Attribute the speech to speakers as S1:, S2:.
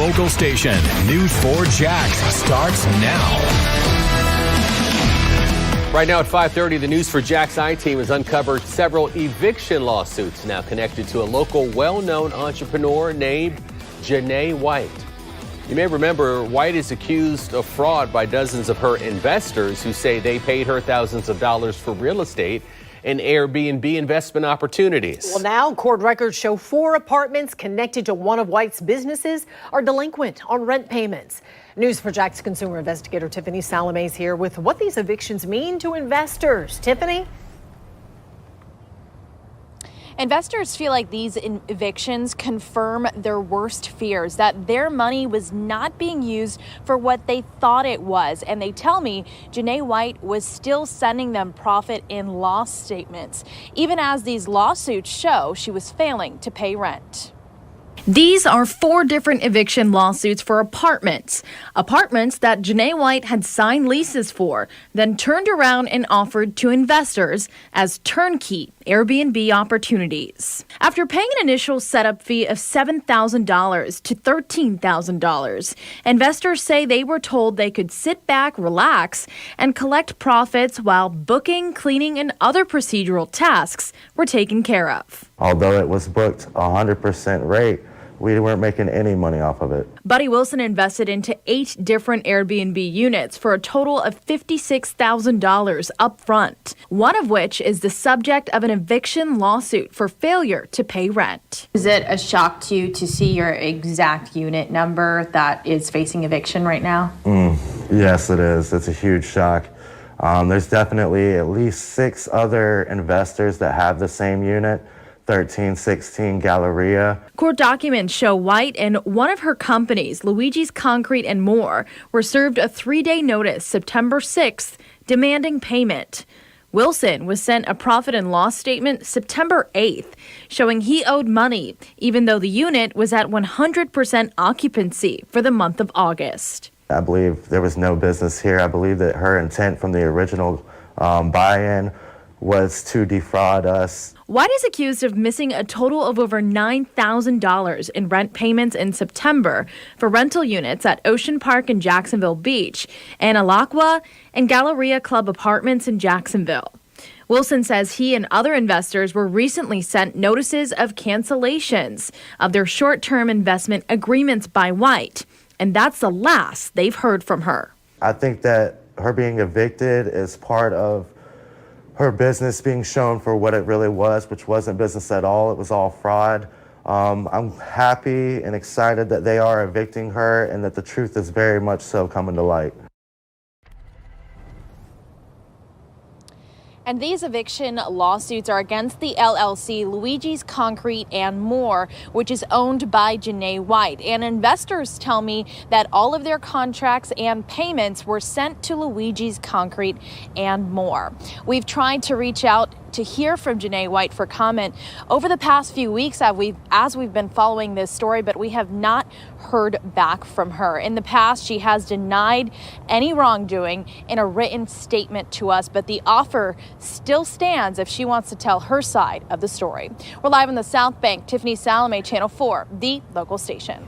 S1: local station. News 4 Jax starts now.
S2: Right now at 5:30, the News 4 Jax I-Team has uncovered several eviction lawsuits now connected to a local well-known entrepreneur named Janay White. You may remember White is accused of fraud by dozens of her investors who say they paid her thousands of dollars for real estate and Airbnb investment opportunities.
S3: Well, now court records show 4 apartments connected to one of White's businesses are delinquent on rent payments. News 4 Jax consumer investigator Tiffany Salome is here with what these evictions mean to investors. Tiffany?
S4: Investors feel like these evictions confirm their worst fears, that their money was not being used for what they thought it was. And they tell me Janay White was still sending them profit and loss statements, even as these lawsuits show she was failing to pay rent.
S5: These are 4 different eviction lawsuits for apartments that Janay White had signed leases for, then turned around and offered to investors as turnkey Airbnb opportunities. After paying an initial setup fee of $7,000 to $13,000, investors say they were told they could sit back, relax, and collect profits while booking, cleaning, and other procedural tasks were taken care of.
S6: Although it was booked 100% rate, we weren't making any money off of it.
S5: Buddy Wilson invested into 8 different Airbnb units for a total of $56,000 up front, one of which is the subject of an eviction lawsuit for failure to pay rent.
S4: Is it a shock to you to see your exact unit number that is facing eviction right now?
S6: Yes, it is. It's a huge shock. There's definitely at least 6 other investors that have the same unit. 1316 Galleria.
S5: Court documents show White and one of her companies, Luigi's Concrete and More, were served a 3-day notice September 6th demanding payment. Wilson was sent a profit and loss statement September 8th showing he owed money, even though the unit was at 100% occupancy for the month of August.
S6: I believe there was no business here. I believe that her intent from the original buy-in was to defraud us.
S5: White is accused of missing a total of over $9,000 in rent payments in September for rental units at Ocean Park in Jacksonville Beach and Alaqua and Galleria Club Apartments in Jacksonville. Wilson says he and other investors were recently sent notices of cancellations of their short-term investment agreements by White, and that's the last they've heard from her.
S6: I think that her being evicted is part of her business being shown for what it really was, which wasn't business at all. It was all fraud. I'm happy and excited that they are evicting her and that the truth is very much so coming to light.
S4: And these eviction lawsuits are against the LLC, Luigi's Concrete and More, which is owned by Janay White. And investors tell me that all of their contracts and payments were sent to Luigi's Concrete and More. We've tried to reach out to hear from Janay White for comment over the past few weeks as we've been following this story, but we have not heard back from her. In the past, she has denied any wrongdoing in a written statement to us, but the offer still stands if she wants to tell her side of the story. We're live in the South Bank. Tiffany Salome, Channel 4, the local station.